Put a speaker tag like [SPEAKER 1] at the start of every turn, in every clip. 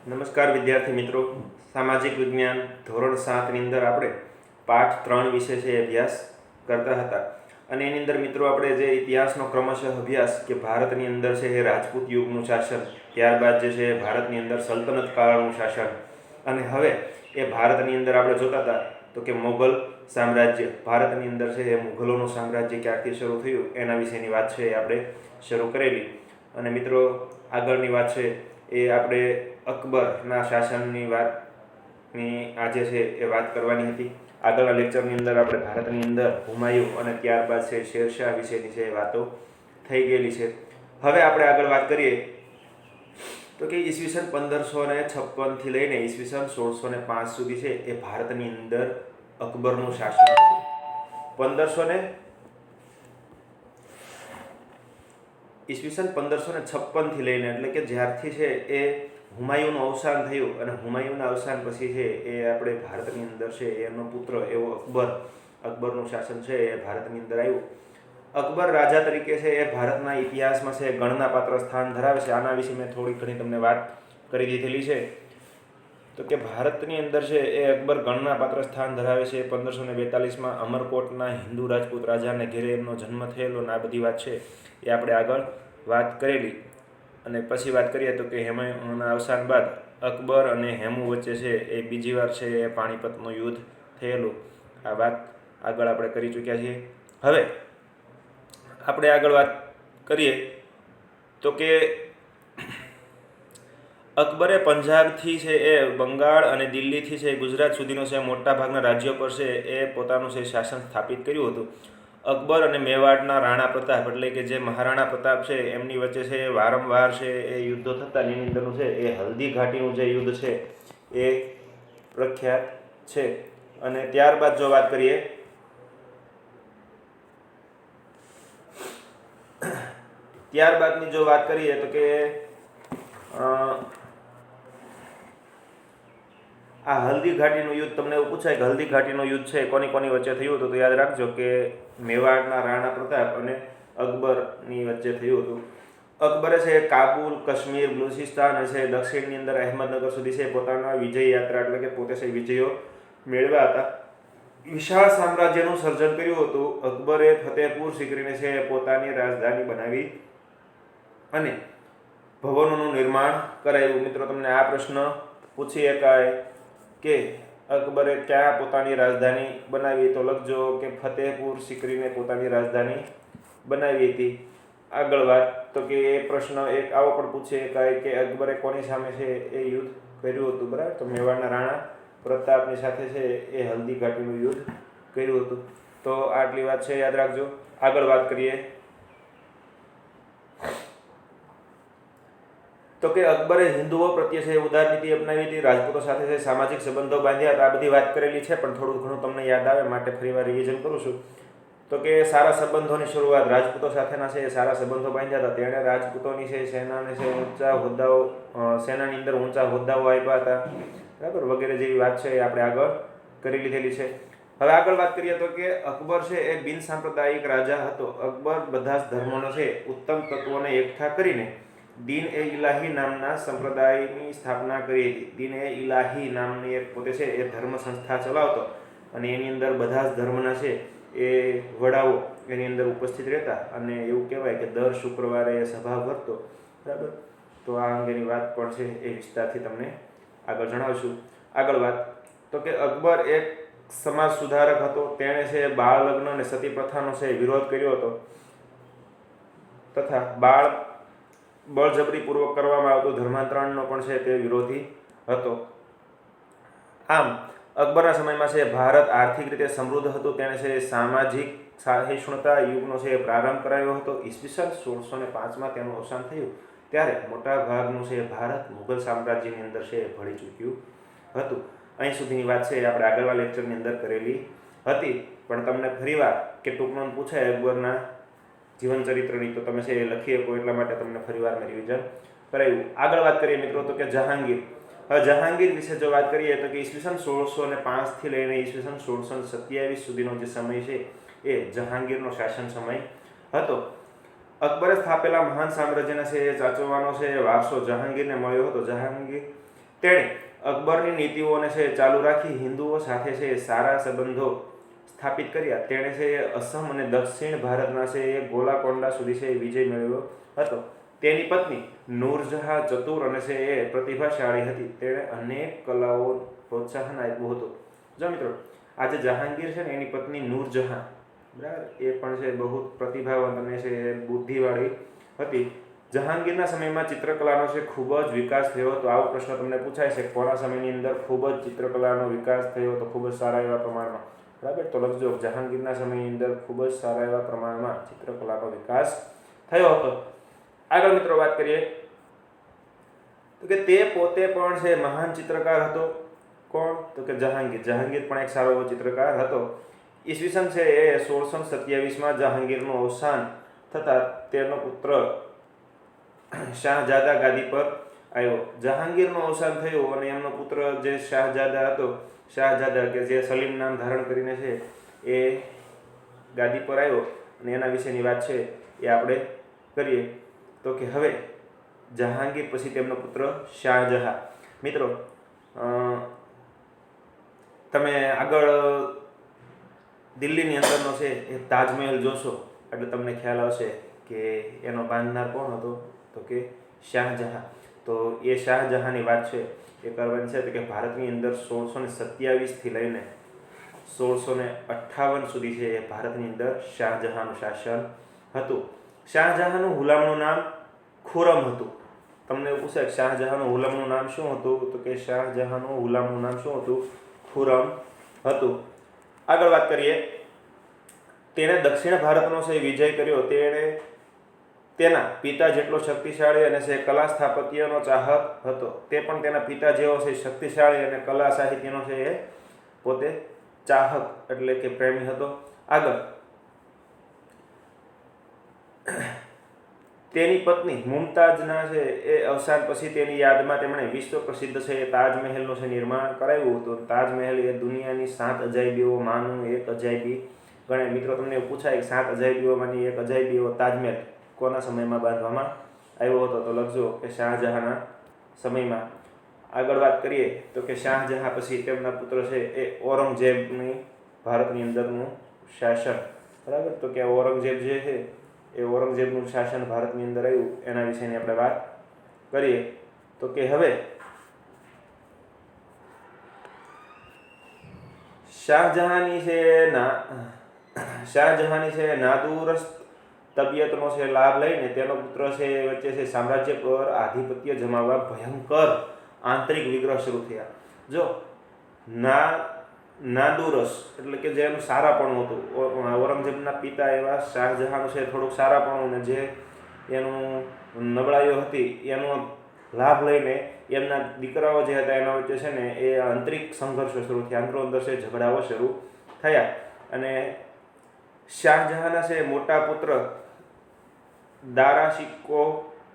[SPEAKER 1] નમસ્કાર વિદ્યાર્થી મિત્રો, સામાજિક વિજ્ઞાન ધોરણ 7ની અંદર આપણે પાઠ 3 વિશે છે અભ્યાસ કરતા હતા અને એની અંદર મિત્રો આપણે જે ઇતિહાસનો ક્રમશઃ અભ્યાસ કે ભારતની અંદર છે એ રાજપૂત યુગનું શાસન, ત્યારબાદ જે છે ભારતની અંદર સલ્તનત કાળનું શાસન અને હવે એ ભારતની અંદર આપણે જોતા હતા તો કે મોગલ સામ્રાજ્ય, ભારતની અંદર છે એ મુઘલોનું સામ્રાજ્ય ક્યારથી શરૂ થયું એના વિશેની વાત છે એ આપણે શરૂ કરેલી. અને મિત્રો આગળની વાત છે એ આપણે અકબરના શાસનની વાતની આજે છે એ વાત કરવાની હતી. આગળના લેક્ચરની અંદર આપણે ભારતની અંદર હુમાયુ અને ત્યારબાદ છે શેરશાહ વિશેની છે વાતો થઈ ગયેલી છે. હવે આપણે આગળ વાત કરીએ તો કે ઈસવીસન 1556થી લઈને ઈસવીસન 1605 સુધી છે એ ભારતની અંદર અકબરનું શાસન હતું. ઈસવીસન 1556થી લઈને એટલે કે જ્યારથી છે એ હુમાયુનું અવસાન થયું અને હુમાયુના અવસાન પછી છે એ આપણે ભારતની અંદર છે એનો પુત્ર એવો અકબરનું શાસન છે એ ભારતની અંદર આવ્યું. અકબર રાજા તરીકે છે એ ભારતના ઇતિહાસમાં છે ગણનાપાત્ર સ્થાન ધરાવે છે. આના વિશે મેં થોડી ઘણી તમને વાત કરી દીધેલી છે. તો કે ભારતની અંદર છે એ અકબર ગણનાપાત્ર સ્થાન ધરાવે છે. 1542માં અમરકોટના હિન્દુ રાજપૂત રાજાને ઘેરે એમનો જન્મ થયેલો અને આ બધી વાત છે એ આપણે આગળ વાત કરેલી. અને પછી વાત કરીએ તો કે હુમાયુના અવસાન બાદ અકબર અને હેમુ વચ્ચે છે એ બીજી વાર છે એ પાણીપતનું યુદ્ધ થયેલું. આ વાત આગળ આપણે કરી ચૂક્યા છીએ. હવે આપણે આગળ વાત કરીએ તો કે અકબરે પંજાબથી છે એ બંગાળ અને દિલ્હીથી છે ગુજરાત સુધીનો છે મોટાભાગના રાજ્યો પર છે એ પોતાનું છે શાસન સ્થાપિત કર્યું હતું. અકબર અને મેવાડના રાણા પ્રતાપ એટલે કે જે મહારાણા પ્રતાપ છે એમની વચ્ચે છે વારંવાર છે એ યુદ્ધો થતા. એની અંદરનું છે એ હલ્દી ઘાટીનું જે યુદ્ધ છે એ પ્રખ્યાત છે. અને ત્યારબાદ જો વાત કરીએ ત્યારબાદની જો વાત કરીએ તો કે આ હલ્દી ઘાટીનું યુદ્ધ તમને એવું પૂછાય કે હલ્દી ઘાટીનું યુદ્ધ છે કોની કોની વચ્ચે થયું હતું, તો યાદ રાખજો કે મેવાડના રાણા પ્રતાપ અને અકબરની વચ્ચે થયું હતું. અકબરે છે કાબુલ, કાશ્મીર, બલુચિસ્તાન અને છે દક્ષિણની અંદર અહેમદનગર સુધી છે પોતાના વિજય યાત્રા એટલે કે પોતે છે વિજયો મેળવ્યા હતા. વિશાળ સામ્રાજ્યનું સર્જન કર્યું હતું. અકબરે ફતેહપુર સિકરીને છે પોતાની રાજધાની બનાવી અને ભવનોનું નિર્માણ કરાયું. મિત્રો તમને આ પ્રશ્ન પૂછી શકાય કે અકબરે ક્યાં પોતાની રાજધાની બનાવી, તો લખજો કે ફતેહપુર સિકરીને પોતાની રાજધાની બનાવી હતી. આગળ વાત તો કે એ પ્રશ્ન એક આવો પણ પૂછી શકાય કે અકબરે કોની સામે છે એ યુદ્ધ કર્યું હતું, બરાબર? તો મેવાડના રાણા પ્રતાપની સાથે છે એ હલ્દી ઘાટીનું યુદ્ધ કર્યું હતું. તો આટલી વાત છે યાદ રાખજો. આગળ વાત કરીએ તો કે અકબરે હિન્દુઓ પ્રત્યે છે ઉદાર નીતિ અપનાવી હતી, રાજપૂતો સાથે છે સામાજિક સંબંધો બાંધ્યા હતા. આ બધી વાત કરેલી છે પણ થોડું ઘણું તમને યાદ આવે માટે ફરીવાર રિવિઝન કરું છું. તો કે સારા સંબંધોની શરૂઆત રાજપૂતો સાથેના છે સારા સંબંધો બાંધ્યા હતા. તેણે રાજપૂતોની છે સેનાને છે સેનાની અંદર ઊંચા હોદ્દાઓ આપ્યા હતા, બરાબર? વગેરે જેવી વાત છે એ આપણે આગળ કરી લીધેલી છે. હવે આગળ વાત કરીએ તો કે અકબર છે એ બિન સાંપ્રદાયિક રાજા હતો. અકબર બધા જ ધર્મોનો છે ઉત્તમ તત્વોને એકઠા કરીને દીન એ ઇલાહી નામના સંપ્રદાયની સ્થાપના કરી હતી. દીન એ ઇલાહી નામની એક પોતે છે એ ધર્મ સંસ્થા ચલાવતો અને એની અંદર બધા જ ધર્મના છે એ વડાઓ એની અંદર ઉપસ્થિત રહેતા અને એવું કહેવાય કે દર શુક્રવારે એ સભા ભરતો, બરાબર? તો આ અંગેની વાત પણ છે એ વિસ્તારથી તમને આગળ જણાવશું. આગળ વાત તો કે અકબર એક સમાજ સુધારક હતો. તેણે છે બાળ લગ્ન અને સતી પ્રથાનો છે વિરોધ કર્યો હતો તથા બળજબરીપૂર્વક કરવામાં આવતું ધર્માંતરણનો પણ છે તે વિરોધી હતો. આમ અકબરના સમયમાં છે ભારત આર્થિક રીતે સમૃદ્ધ હતું. તેણે છે સામાજિક સહિષ્ણુતા યુગનો છે પ્રારંભ કરાયો હતો. ઈસવીસન 1605માં તેનું અવસાન થયું ત્યારે મોટા ભાગનું છે ભારત મુઘલ સામ્રાજ્યની અંદર છે ભળી ચૂક્યું હતું. અહીં સુધીની વાત છે આપણે આગળના લેક્ચરની અંદર કરેલી હતી પણ તમને ફરીવાર કે ટૂંકમાં પૂછાય અકબરના જીવન ચરિત્રની તો તમે છે એ લખી શકો એટલા માટે તમને ફરીવાર મેં રિવિઝન કરાવ્યું. આગળ વાત કરીએ મિત્રો તો કે જહાંગીર. હવે જહાંગીર વિશે જો વાત કરીએ તો કે ઈસવીસન 1605થી લઈને ઈસવીસન 1627 સુધીનો જે સમય છે એ જહાંગીરનો શાસન સમય હતો. અકબરે સ્થાપેલા મહાન સામ્રાજ્યના છે એ સાચવવાનો છે વારસો જહાંગીરને મળ્યો હતો. જહાંગીર તેણે અકબરની નીતિઓને છે ચાલુ રાખી હિન્દુઓ સાથે છે સારા સંબંધો સ્થાપિત કર્યા. તેણે છે અસમ અને દક્ષિણ ભારતના છે ગોલાકોંડા સુધી છે વિજય મેળવ્યો હતો. તેની પત્ની નૂરજહાં ચતુર અને છે એ પ્રતિભાશાળી હતી. તેણે અનેક કલાઓ પ્રોત્સાહન આપ્યું હતું. જો મિત્રો, આજે જહાંગીર છે ને એની પત્ની નૂરજહાં, બરાબર, એ પણ છે બહુ પ્રતિભાવંત અને છે બુદ્ધિવાળી હતી. જહાંગીરના સમયમાં ચિત્રકલાનો છે ખૂબ જ વિકાસ થયો હતો. આવો પ્રશ્ન તમને પૂછાય છે, કોના સમયની અંદર ખૂબ જ ચિત્રકલાનો વિકાસ થયો હતો, ખૂબ જ સારા એવા પ્રમાણમાં, બરાબર? તો લખજો, જહાંગીરના સમયની અંદર ખૂબ જ સારા એવા પ્રમાણમાં ચિત્રકલાનો વિકાસ થયો હતો. આગળ મિત્રો વાત કરીએ તો કે તે પોતે પણ છે મહાન ચિત્રકાર હતો. કોણ? તો કે જહાંગીર. જહાંગીર પણ એક સારો એવો ચિત્રકાર હતો. ઈસવીસન છે એ 1627માં જહાંગીરનું અવસાન થતાં તેનો પુત્ર શાહજાદા ગાદી પર આવ્યો. જહાંગીરનું અવસાન થયું અને એમનો પુત્ર જે શાહજાદા હતો, શાહજાદા કે જે સલીમ નામ ધારણ કરીને છે એ ગાદી પર આવ્યો અને એના વિશેની વાત છે એ આપણે કરીએ તો કે હવે જહાંગીર પછી તેમનો પુત્ર શાહજહાં. મિત્રો, તમે આગળ દિલ્હીની અંદરનો છે એ તાજમહેલ જોશો એટલે તમને ખ્યાલ આવશે કે એનો બાંધનાર કોણ હતો, તો કે શાહજહાં. તો એ શાહજહાંની વાત છે એ કરવાની છે તો કે ભારતની અંદર 1627થી લઈને 1658 સુધી છે એ ભારતની અંદર શાહજહાંનું શાસન હતું. શાહજહાંનું હુલામણું નામ ખુરમ હતું. તમને એવું પૂછાય શાહજહાંનું હુલામણું નામ શું હતું, તો કે શાહજહાંનું હુલામણું નામ શું હતું? ખુરમ હતું. આગળ વાત કરીએ, તેણે દક્ષિણ ભારતનો છે વિજય કર્યો. તેણે તેના પિતા જેટલો શક્તિશાળી અને છે કલા સ્થાપત્યનો ચાહક હતો. તે પણ તેના પિતા જેવો છે શક્તિશાળી અને કલા સાહિત્યનો છે એ પોતે ચાહક એટલે કે પ્રેમી હતો. આગળ તેની પત્ની મુમતાઝના છે એ અવસાન પછી તેની યાદમાં તેમણે વિશ્વ પ્રસિદ્ધ છે એ તાજમહેલનું છે નિર્માણ કરાવ્યું હતું. તાજમહેલ એ દુનિયાની 7 અજાયબીઓમાંનું એક અજાયબી ગણાય. મિત્રો, તમને પૂછાય 7 અજાયબીઓમાંની એક અજાયબી એવો તાજમહેલ કોના સમયમાં બાંધવામાં આવ્યો હતો, તો લખજો કે શાહજહાંના સમયમાં. આગળ વાત કરીએ તો કે શાહજહાં પછી તેમના પુત્ર છે એ ઔરંગઝેબની ભારતની અંદરનું શાસન, બરાબર. તો કે ઔરંગઝેબ જે છે એ ઔરંગઝેબનું શાસન ભારતની અંદર આવ્યું એના વિશેની આપણે વાત કરીએ તો કે હવે શાહજહાંની છે નાદુરસ્ત તબિયતનો છે લાભ લઈને તેનો પુત્ર છે વચ્ચે છે સામ્રાજ્ય પર આધિપત્ય જમાવવા ભયંકર આંતરિક વિગ્રહ શરૂ થયા. જો નાદુરસ એટલે કે જે એનું સારાપણું હતું, ઔરંગઝેબના પિતા એવા શાહજહાંનું છે થોડુંક સારાપણું ને જે એનું નબળાઈઓ હતી એનો લાભ લઈને એમના દીકરાઓ જે હતા એના વચ્ચે છે ને એ આંતરિક સંઘર્ષો શરૂ થયા, અંદરો અંદર છે ઝઘડાઓ શરૂ થયા. અને શાહજહાંના છે મોટા પુત્ર દારા શિકોહ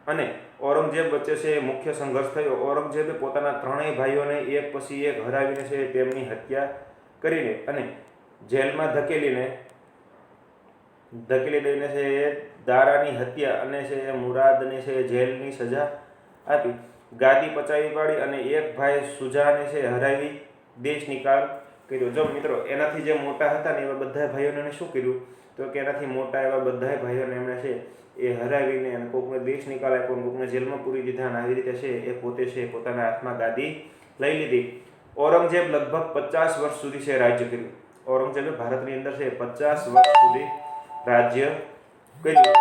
[SPEAKER 1] અને ઔરંગઝેબ વચ્ચે છે મુખ્ય સંઘર્ષ થયો. ઔરંગઝેબે પોતાના 3 ભાઈઓને એક પછી એક હરાવીને છે તેમની હત્યા કરીને અને જેલમાં ધકેલી દઈને છે દારાની હત્યા અને છે મુરાદને છે જેલની સજા આપી. ગાદી પચાવી પાડી અને એક ભાઈ સુજાને છે હરાવી દેશ નિકાલ કર્યો. જો મિત્રો, એનાથી જે મોટા હતા ને એવા બધા ભાઈઓને શું કર્યું, તો કે એનાથી મોટા એવા બધા ભાઈઓને એમણે છે એ હરાવીને અને કોકને દેશ નિકાલ આપ્યો, કોકને જેલમાં પૂરી દીધા અને આવી રીતે છે એ પોતે છે પોતાના હાથમાં ગાદી લઈ લીધી. ઔરંગઝેબ લગભગ 50 વર્ષ સુધી છે રાજ્ય કર્યું. ઔરંગઝેબે ભારતની અંદર છે 50 વર્ષ સુધી રાજ્ય કર્યું.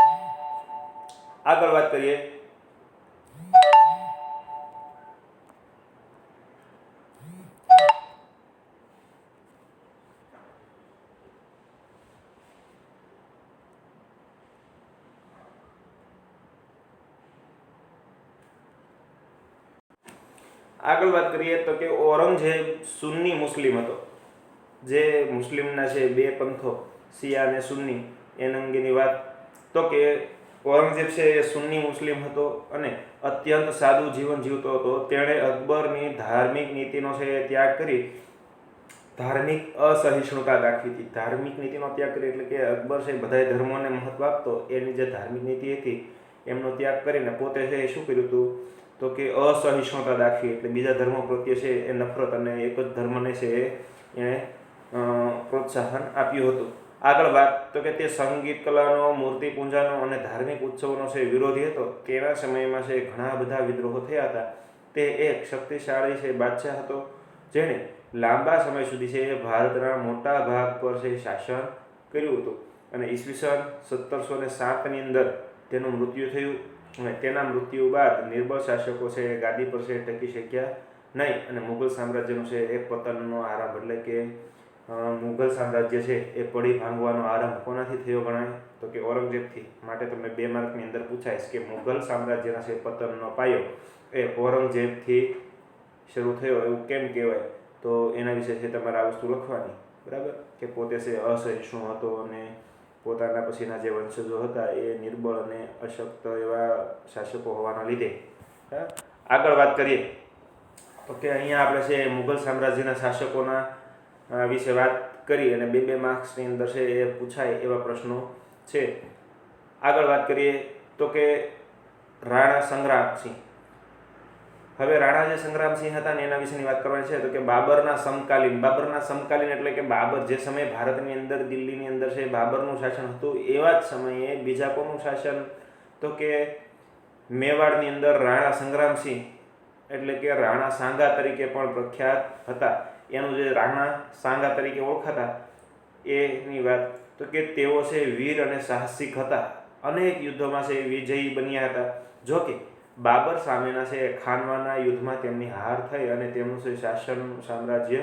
[SPEAKER 1] આગળ વાત કરીએ તો કે ઔરંગઝેબ સુન્ની મુસ્લિમ હતો. જે મુસ્લિમના છે 2 પંથો, શિયા અને સુન્ની, એના અંગેની વાત તો કે ઔરંગઝેબ છે એ સુન્ની મુસ્લિમ હતો અને અત્યંત સાદું જીવન જીવતો હતો. તેણે અકબરની ધાર્મિક નીતિનો છે ત્યાગ કરી ધાર્મિક અસહિષ્ણુતા દાખવી હતી. ધાર્મિક નીતિનો ત્યાગ કરી એટલે કે અકબર છે બધા ધર્મોને મહત્વ આપતો, એની જે ધાર્મિક નીતિ હતી એમનો ત્યાગ કરીને પોતે છે એ શું કર્યું હતું, તો કે અસહિષ્ણુતા દાખવી, એટલે બીજા ધર્મો પ્રત્યે છે એ નફરત અને એક જ ધર્મને છે એણે પ્રોત્સાહન આપ્યું હતું. આગળ વાત તો કે તે સંગીત કલાનો, મૂર્તિ પૂજાનો અને ધાર્મિક ઉત્સવોનો છે વિરોધી હતો. તેના સમયમાં છે ઘણા બધા વિદ્રોહો થયા હતા. તે એક શક્તિશાળી છે બાદશાહ હતો જેણે લાંબા સમય સુધી છે ભારતના મોટા ભાગ પર છે શાસન કર્યું હતું અને ઈસવીસન 1707ની અંદર તેનું મૃત્યુ થયું અને તેના મૃત્યુ બાદ નિર્બળ શાસકો છે ગાદી પર છે ટકી શક્યા નહીં અને મુઘલ સામ્રાજ્યનું છે એ પતનનો આરંભ, એટલે કે મુઘલ સામ્રાજ્ય છે એ પડી ભાંગવાનો આરંભ કોનાથી થયો ગણાય? તો કે ઔરંગઝેબથી. માટે તમને 2 માર્કની અંદર પૂછાય કે મુઘલ સામ્રાજ્યના છે પતનનો પાયો એ ઔરંગઝેબથી શરૂ થયો એવું કેમ કહેવાય? તો એના વિશે છે તમારે આ વસ્તુ લખવાની, બરાબર, કે પોતે છે અસહિષ્ણુ હતો અને પોતાના પછીના જે વંશજો હતા એ નિર્બળ અને અશક્ત એવા શાસકો હોવાના લીધે. આગળ વાત કરીએ તો કે અહીંયા આપણે છે મુઘલ સામ્રાજ્યના શાસકોના વિશે વાત કરી અને 2 માર્ક્સની અંદર છે એ પૂછાય એવા પ્રશ્નો છે. આગળ વાત કરીએ તો કે રાણા સંગ્રામસિંહ. હવે રાણા જે સંગ્રામસિંહ હતા ને એના વિશેની વાત કરવાની છે. તો કે બાબરના સમકાલીન એટલે કે બાબર જે સમયે ભારતની અંદર દિલ્હીની અંદર છે બાબરનું શાસન હતું એવા જ સમયે બીજા કોનું શાસન? તો કે મેવાડની અંદર રાણા સંગ્રામસિંહ એટલે કે રાણા સાંગા તરીકે પણ પ્રખ્યાત હતા. એનું જે રાણા સાંગા તરીકે ઓળખાતા એની વાત તો કે તેઓ છે વીર અને સાહસિક હતા. અનેક યુદ્ધોમાં છે વિજયી બન્યા હતા. જો કે બાબર સામેના છે ખાનવાના યુદ્ધમાં તેમની હાર થઈ અને તેમનું છે શાસન સામ્રાજ્ય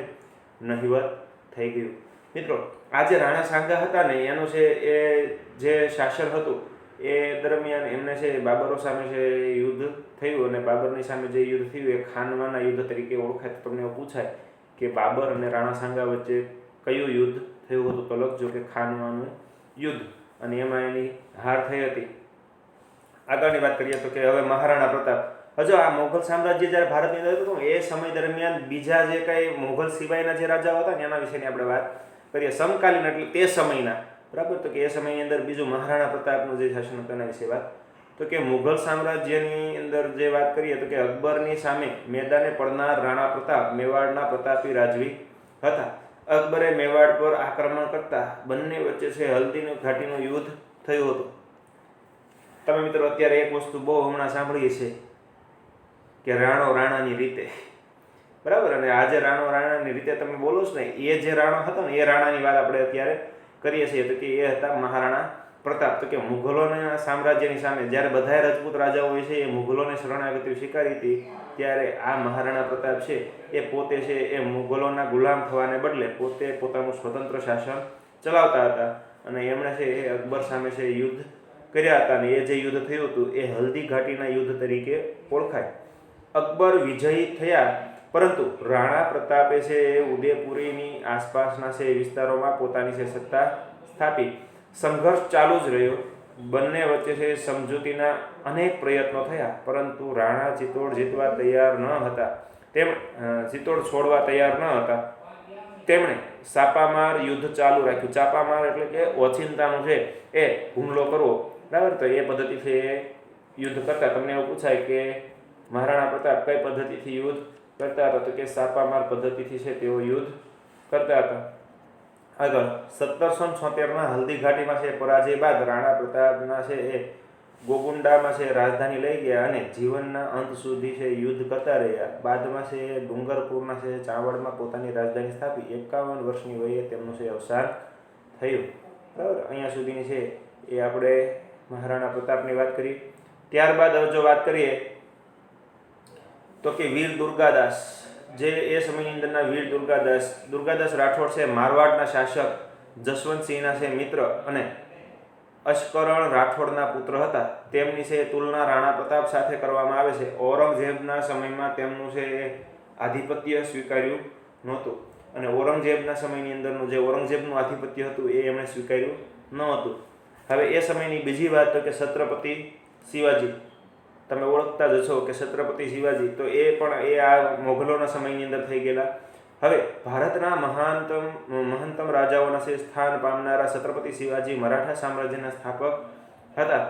[SPEAKER 1] નહિવત થઈ ગયું. મિત્રો, આ જે રાણા સાંગા હતા ને એનું છે એ જે શાસન હતું એ દરમિયાન એમને છે બાબરો સામે છે યુદ્ધ થયું અને બાબરની સામે જે યુદ્ધ થયું એ ખાનવાના યુદ્ધ તરીકે ઓળખાય. તો તમને એવું પૂછાય કે બાબર અને રાણા સાંગા વચ્ચે કયું યુદ્ધ થયું હતું? તો લખજો કે ખાનવાનું યુદ્ધ, અને એમાં એની હાર થઈ હતી. આગળની વાત કરીએ તો કે હવે મહારાણા પ્રતાપ. હજુ આ મુઘલ સામ્રાજ્ય જ્યારે ભારતની અંદર હતું એ સમય દરમિયાન બીજા જે કંઈ મુઘલ સિવાયના જે રાજાઓ હતા ને એના વિશેની આપણે વાત કરીએ. સમકાલીન એટલે તે સમયના, બરાબર. તો કે એ સમયની અંદર બીજું મહારાણા પ્રતાપનું જે શાસન હતું એના વિશે વાત. તો કે મુઘલ સામ્રાજ્યની અંદર જે વાત કરીએ તો કે અકબરની સામે મેદાને પડનાર રાણા પ્રતાપ મેવાડના પ્રતાપી રાજવી હતા. અકબરે મેવાડ પર આક્રમણ કરતા બંને વચ્ચે છે હલ્દીની ઘાટીનું યુદ્ધ થયું હતું. તમે મિત્રો અત્યારે એક વસ્તુ બહુ હમણાં સાંભળીએ છે કે રાણો રાણાની રીતે, બરાબર. અને આ જે રાણો રાણાની રીતે તમે બોલો છો ને એ જે રાણો હતો ને એ રાણાની વાત આપણે અત્યારે કરીએ છીએ. તો કે એ હતા મહારાણા પ્રતાપ. તો કે મુઘલોના સામ્રાજ્યની સામે જ્યારે બધા રાજપૂત રાજાઓ હોય છે એ મુઘલોને શરણાગતિ સ્વીકારી હતી ત્યારે આ મહારાણા પ્રતાપ છે એ પોતે છે એ મુઘલોના ગુલામ થવાને બદલે પોતે પોતાનું સ્વતંત્ર શાસન ચલાવતા હતા અને એમણે છે એ અકબર સામે છે યુદ્ધ કર્યા હતા. અને એ જે યુદ્ધ થયું હતું એ હલ્દી ઘાટીના યુદ્ધ તરીકે ઓળખાય. અકબર વિજયી થયા પરંતુ રાણા પ્રતાપે છે એ ઉદયપુરીની આસપાસના છે વિસ્તારોમાં પોતાની છે સત્તા સ્થાપી. સંઘર્ષ ચાલુ જ રહ્યો. બંને વચ્ચે છે સમજૂતીના અનેક પ્રયત્નો થયા પરંતુ રાણા ચિત્તોડ જીતવા તૈયાર ન હતા. ચિત્તોડ છોડવા તૈયાર ન હતા. તેમણે છાપામાર યુદ્ધ ચાલુ રાખ્યું. છાપામાર એટલે કે ઓચિંતાનું છે એ હુમલો કરવો, બરાબર. તો એ પદ્ધતિથી એ યુદ્ધ કરતા. તમને એવું પૂછાય કે મહારાણા પ્રતાપ કઈ પદ્ધતિથી યુદ્ધ કરતા હતા? તો કે છાપામાર પદ્ધતિથી છે તેઓ યુદ્ધ કરતા હતા. આગળ 1776ના હલ્દી ઘાટીમાં છે પરાજય બાદ રાણા પ્રતાપના છે એ ગોગુંડામાં છે રાજધાની લઈ ગયા અને જીવનના અંત સુધી છે યુદ્ધ કરતા રહ્યા. બાદમાં છે ડુંગરપુરના છે ચાવડમાં પોતાની રાજધાની સ્થાપી. 51 વર્ષની વયે તેમનું છે અવસાન થયું, બરાબર. અહીંયા સુધીની છે એ આપણે મહારાણા પ્રતાપની વાત કરી. ત્યારબાદ હવે જો વાત કરીએ તો કે વીર દુર્ગાદાસ, જે એ સમયની અંદરના વીર દુર્ગાદાસ રાઠોડ છે મારવાડના શાસક જસવંતસિંહના છે મિત્ર અને અશ્કરણ રાઠોડના પુત્ર હતા. તેમની છે તુલના રાણા પ્રતાપ સાથે કરવામાં આવે છે. ઔરંગઝેબના સમયમાં તેમનું છે એ આધિપત્ય સ્વીકાર્યું નહોતું અને ઔરંગઝેબના સમયની અંદરનું જે ઔરંગઝેબનું આધિપત્ય હતું એ એમણે સ્વીકાર્યું ન હતું. હવે એ સમયની બીજી વાત તો કે છત્રપતિ શિવાજી. તમે ઓળખતા જ છો કે છત્રપતિ શિવાજી તો એ પણ એ આ મોગલોના સમયની અંદર થઈ ગયેલા. હવે ભારતના મહાનતમ રાજાઓના છે સ્થાન પામનારા છત્રપતિ શિવાજી મરાઠા સામ્રાજ્યના સ્થાપક હતા.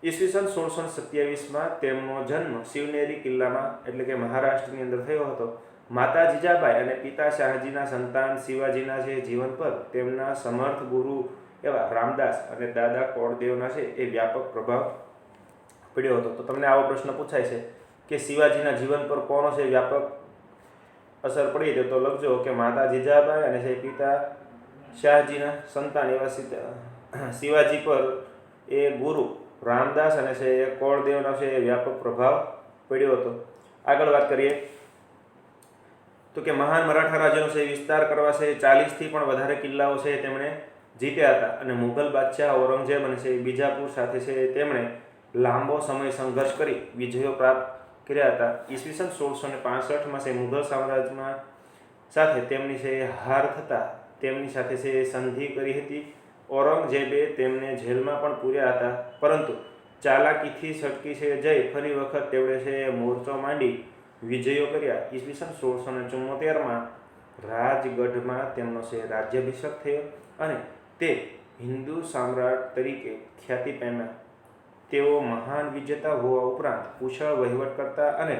[SPEAKER 1] ઈસવીસન 1627માં તેમનો જન્મ શિવનેરી કિલ્લામાં એટલે કે મહારાષ્ટ્રની અંદર થયો હતો. માતા જીજાબાઈ અને પિતા શાહજીના સંતાન શિવાજીના છે જીવન પર તેમના સમર્થ ગુરુ એવા રામદાસ અને દાદા કોળદેવના છે એ વ્યાપક પ્રભાવ પડ્યો હતો. તો તમને આવો પ્રશ્ન પૂછાય છે કે શિવાજીના જીવન પર કોનો છે વ્યાપક અસર પડી હતી, તો લખજો કે માતા જીજાબાઈ અને છે પિતા શાહજીના સંતાન એવા શિવાજી પર એ ગુરુ રામદાસ અને છે એ કોળદેવનો છે એ વ્યાપક પ્રભાવ પડ્યો હતો. આગળ વાત કરીએ તો કે મહાન મરાઠા રાજ્યનો છે વિસ્તાર કરવા છે 40થી પણ વધારે કિલ્લાઓ છે તેમણે જીત્યા હતા અને મુઘલ બાદશાહ ઔરંગઝેબ અને છે બીજાપુર સાથે છે તેમણે લાંબો સમય સંઘર્ષ કરી વિજયો પ્રાપ્ત કર્યા હતા. ઈસવીસન 1665માં છે મુઘલ સામ્રાજ્યમાં સાથે તેમની છે હાર થતાં તેમની સાથે છે સંધિ કરી હતી. ઔરંગઝેબે તેમને જેલમાં પણ પૂર્યા હતા, પરંતુ ચાલાકીથી છટકી છે જઈ ફરી વખત તેમણે છે મોરચો માંડી વિજયો કર્યા. ઈસવીસન 1674માં રાજગઢમાં તેમનો છે રાજ્યાભિષેક થયો અને તે હિન્દુ સમ્રાટ તરીકે ખ્યાતિ પામ્યા. તેઓ મહાન વિજેતા હોવા ઉપરાંત કુશળ વહીવટકર્તા અને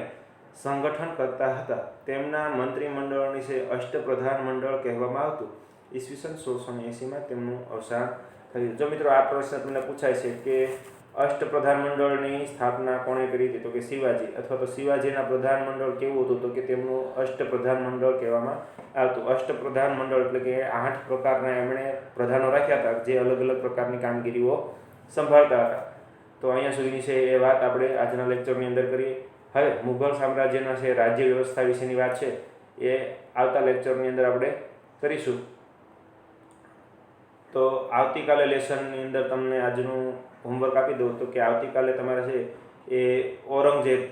[SPEAKER 1] સંગઠનકર્તા હતા. તેમના મંત્રીમંડળની છે અષ્ટપ્રધાન મંડળ કહેવામાં આવતું. ઈસવીસન 1680માં તેમનું અવસાન થયું. જો મિત્રો આ પ્રશ્ન તમને પૂછાય છે કે અષ્ટપ્રધાન મંડળની સ્થાપના કોણે કરી હતી, તો કે શિવાજી, અથવા તો શિવાજીના પ્રધાન મંડળ કેવું હતું, તો કે તેમનું અષ્ટપ્રધાન મંડળ કહેવામાં આવતું. અષ્ટપ્રધાન મંડળ એટલે કે 8 પ્રકારના એમણે પ્રધાનો રાખ્યા હતા જે અલગ અલગ પ્રકારની કામગીરીઓ સંભાળતા હતા. તો અહીંયા સુધીની છે એ વાત આપણે આજના લેક્ચરની અંદર કરીએ. હવે મુઘલ સામ્રાજ્યના છે રાજ્ય વ્યવસ્થા વિશેની વાત છે એ આવતા લેક્ચરની અંદર આપણે કરીશું. તો આવતીકાલે લેસનની અંદર તમને આજનું હોમવર્ક આપી દઉં તો કે આવતીકાલે તમારે છે એ ઔરંગઝેબ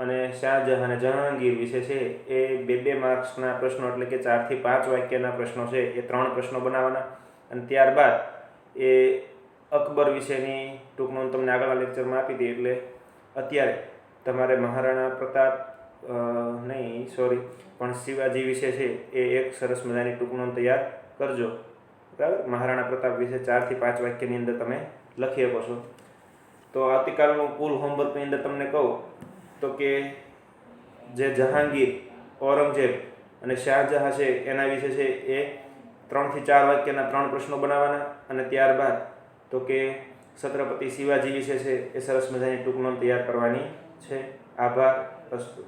[SPEAKER 1] અને શાહજહાં અને જહાંગીર વિશે છે એ 2-2 માર્ક્સના પ્રશ્નો એટલે કે 4 થી 5 વાક્યના પ્રશ્નો છે એ 3 પ્રશ્નો બનાવવાના અને ત્યારબાદ એ અકબર વિશેની ટૂંક નોંધ તમને આગળના લેક્ચરમાં આપી હતી. એટલે અત્યારે તમારે મહારાણા પ્રતાપ પણ શિવાજી વિશે છે એ એક સરસ મજાની ટૂંક નોંધ તૈયાર કરજો. બરાબર, મહારાણા પ્રતાપ વિશે 4 થી 5 વાક્યની અંદર તમે લખી શકો છો. તો આવતીકાલનું કુલ હોમવર્કની અંદર તમને કહું તો કે જે જહાંગીર, ઔરંગઝેબ અને શાહજહાં છે એના વિશે છે એ 3 થી 4 વાક્યના 3 પ્રશ્નો બનાવવાના અને ત્યારબાદ તો કે છત્રપતિ શિવાજી વિશે છે એ સરસ મજાની ટૂંક નોંધ તૈયાર કરવાની છે. આભાર. અસ્તુ.